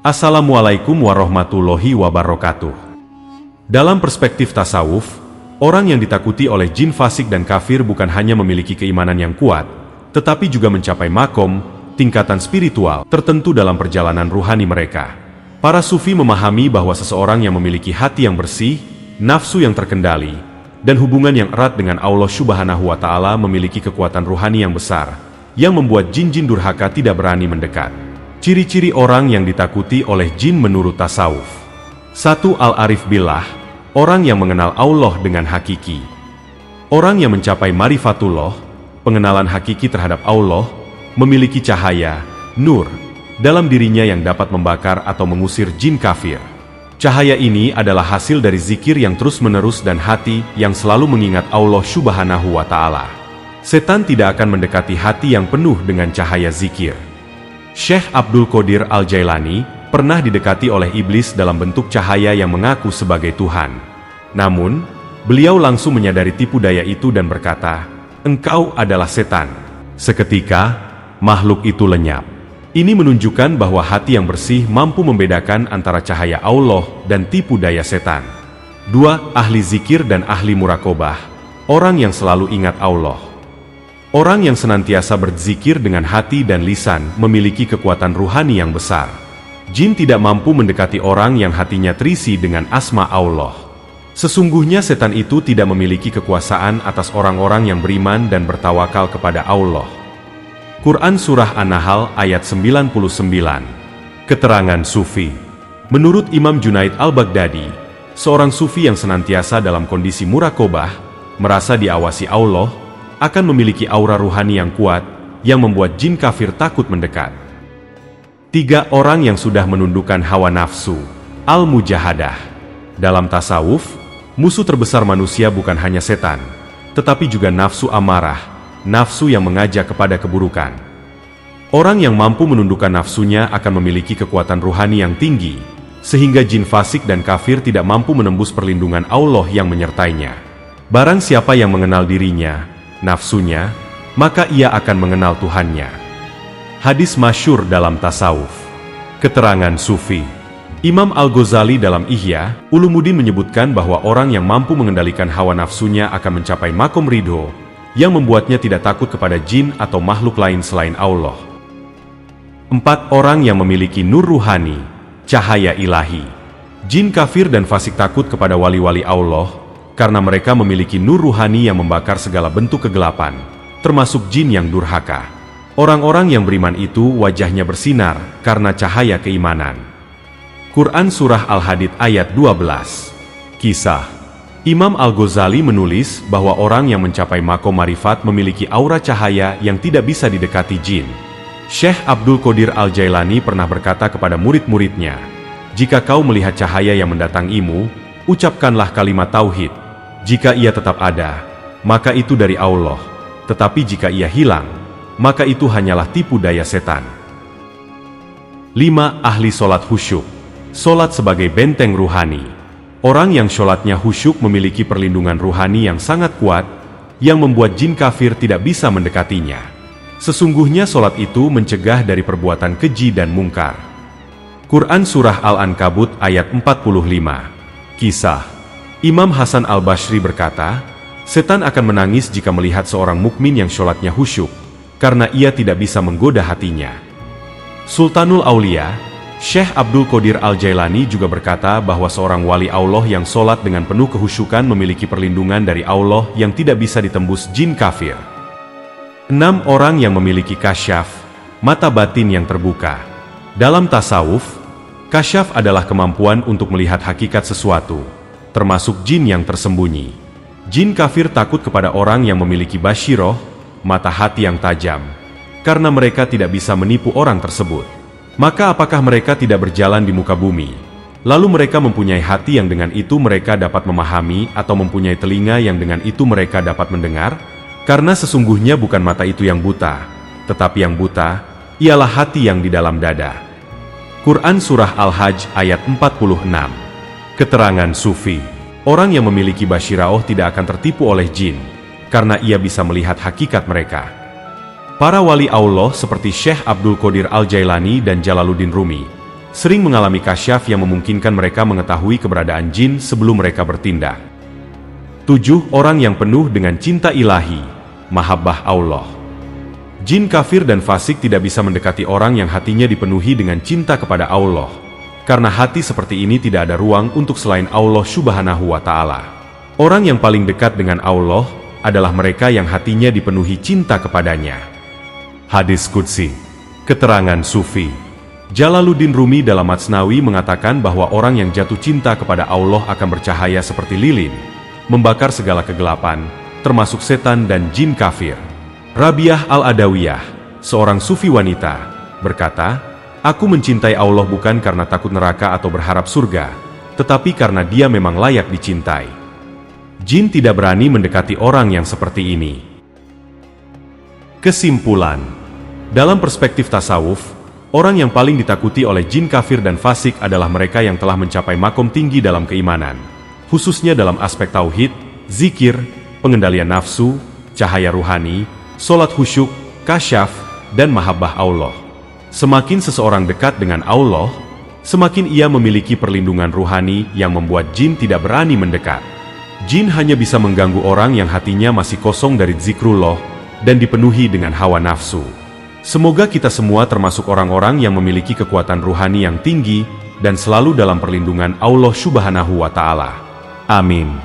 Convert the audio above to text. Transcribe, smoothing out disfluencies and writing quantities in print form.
Assalamualaikum warahmatullahi wabarakatuh. Dalam perspektif tasawuf, orang yang ditakuti oleh jin fasik dan kafir bukan hanya memiliki keimanan yang kuat, tetapi juga mencapai makom, tingkatan spiritual tertentu dalam perjalanan ruhani mereka. Para sufi memahami bahwa seseorang yang memiliki hati yang bersih, nafsu yang terkendali, dan hubungan yang erat dengan Allah Subhanahu wa Ta'ala memiliki kekuatan ruhani yang besar, yang membuat jin-jin durhaka tidak berani mendekat. Ciri-ciri orang yang ditakuti oleh jin menurut tasawuf. 1. Al-Arif Billah, orang yang mengenal Allah dengan hakiki. Orang yang mencapai marifatullah, pengenalan hakiki terhadap Allah, memiliki cahaya, nur, dalam dirinya yang dapat membakar atau mengusir jin kafir. Cahaya ini adalah hasil dari zikir yang terus-menerus dan hati yang selalu mengingat Allah Subhanahu wa Ta'ala. Setan tidak akan mendekati hati yang penuh dengan cahaya zikir. Syekh Abdul Qadir Al-Jailani pernah didekati oleh iblis dalam bentuk cahaya yang mengaku sebagai Tuhan. Namun, beliau langsung menyadari tipu daya itu dan berkata, "Engkau adalah setan." Seketika, makhluk itu lenyap. Ini menunjukkan bahwa hati yang bersih mampu membedakan antara cahaya Allah dan tipu daya setan. 2. Ahli zikir dan ahli murakobah, orang yang selalu ingat Allah. Orang yang senantiasa berzikir dengan hati dan lisan memiliki kekuatan ruhani yang besar. Jin tidak mampu mendekati orang yang hatinya terisi dengan asma Allah. Sesungguhnya setan itu tidak memiliki kekuasaan atas orang-orang yang beriman dan bertawakal kepada Allah. Quran Surah An-Nahl ayat 99. Keterangan Sufi. Menurut Imam Junaid Al-Baghdadi, seorang Sufi yang senantiasa dalam kondisi murakobah, merasa diawasi Allah, akan memiliki aura ruhani yang kuat, yang membuat jin kafir takut mendekat. 3. Orang yang sudah menundukkan hawa nafsu. Al-Mujahadah. Dalam tasawuf, musuh terbesar manusia bukan hanya setan, tetapi juga nafsu amarah, nafsu yang mengajak kepada keburukan. Orang yang mampu menundukkan nafsunya akan memiliki kekuatan ruhani yang tinggi, sehingga jin fasik dan kafir tidak mampu menembus perlindungan Allah yang menyertainya. Barang siapa yang mengenal dirinya, nafsunya, maka ia akan mengenal Tuhannya. Hadis masyhur dalam tasawuf. Keterangan Sufi. Imam Al-Ghazali dalam Ihya Ulumuddin menyebutkan bahwa orang yang mampu mengendalikan hawa nafsunya akan mencapai makom ridho, yang membuatnya tidak takut kepada jin atau makhluk lain selain Allah. 4. Orang yang memiliki nur ruhani, cahaya ilahi. Jin kafir dan fasik takut kepada wali-wali Allah, karena mereka memiliki nur ruhani yang membakar segala bentuk kegelapan, termasuk jin yang durhaka. Orang-orang yang beriman itu wajahnya bersinar karena cahaya keimanan. Quran Surah Al-Hadid ayat 12. Kisah. Imam Al-Ghazali menulis bahwa orang yang mencapai makom marifat memiliki aura cahaya yang tidak bisa didekati jin. Syekh Abdul Qadir Al-Jailani pernah berkata kepada murid-muridnya, "Jika kau melihat cahaya yang mendatangimu, ucapkanlah kalimat tauhid. Jika ia tetap ada, maka itu dari Allah. Tetapi jika ia hilang, maka itu hanyalah tipu daya setan." 5. Ahli sholat khusyuk. Sholat sebagai benteng ruhani. Orang yang sholatnya khusyuk memiliki perlindungan ruhani yang sangat kuat, yang membuat jin kafir tidak bisa mendekatinya. Sesungguhnya sholat itu mencegah dari perbuatan keji dan mungkar. Quran Surah Al-Ankabut ayat 45. Kisah. Imam Hasan Al-Basri berkata, setan akan menangis jika melihat seorang mukmin yang sholatnya khusyuk, karena ia tidak bisa menggoda hatinya. Sultanul Aulia, Syekh Abdul Qadir Al-Jailani juga berkata bahwa seorang wali Allah yang sholat dengan penuh kehusyukan memiliki perlindungan dari Allah yang tidak bisa ditembus jin kafir. 6. Orang yang memiliki kasyaf, mata batin yang terbuka. Dalam tasawuf, kasyaf adalah kemampuan untuk melihat hakikat sesuatu, termasuk jin yang tersembunyi. Jin kafir takut kepada orang yang memiliki basyiroh, mata hati yang tajam, karena mereka tidak bisa menipu orang tersebut. Maka apakah mereka tidak berjalan di muka bumi? Lalu mereka mempunyai hati yang dengan itu mereka dapat memahami atau mempunyai telinga yang dengan itu mereka dapat mendengar? Karena sesungguhnya bukan mata itu yang buta, tetapi yang buta, ialah hati yang di dalam dada. Quran Surah Al-Hajj ayat 46. Keterangan Sufi. Orang yang memiliki basyiraoh tidak akan tertipu oleh jin, karena ia bisa melihat hakikat mereka. Para wali Allah seperti Syekh Abdul Qadir Al-Jailani dan Jalaluddin Rumi sering mengalami kasyaf yang memungkinkan mereka mengetahui keberadaan jin sebelum mereka bertindak. 7. Orang yang penuh dengan cinta ilahi, mahabbah Allah. Jin kafir dan fasik tidak bisa mendekati orang yang hatinya dipenuhi dengan cinta kepada Allah, karena hati seperti ini tidak ada ruang untuk selain Allah Subhanahu wa Ta'ala. Orang yang paling dekat dengan Allah adalah mereka yang hatinya dipenuhi cinta kepadanya. Hadis Qudsi. Keterangan Sufi Jalaluddin Rumi dalam Matsnawi mengatakan bahwa orang yang jatuh cinta kepada Allah akan bercahaya seperti lilin, membakar segala kegelapan, termasuk setan dan jin kafir. Rabiah Al-Adawiyah, seorang sufi wanita, berkata, "Aku mencintai Allah bukan karena takut neraka atau berharap surga, tetapi karena Dia memang layak dicintai." Jin tidak berani mendekati orang yang seperti ini. Kesimpulan, dalam perspektif tasawuf, orang yang paling ditakuti oleh jin kafir dan fasik adalah mereka yang telah mencapai makom tinggi dalam keimanan, khususnya dalam aspek tauhid, zikir, pengendalian nafsu, cahaya ruhani, sholat khusyuk, kasyaf, dan mahabbah Allah. Semakin seseorang dekat dengan Allah, semakin ia memiliki perlindungan ruhani yang membuat jin tidak berani mendekat. Jin hanya bisa mengganggu orang yang hatinya masih kosong dari zikrullah dan dipenuhi dengan hawa nafsu. Semoga kita semua termasuk orang-orang yang memiliki kekuatan ruhani yang tinggi dan selalu dalam perlindungan Allah Subhanahu wa Ta'ala. Amin.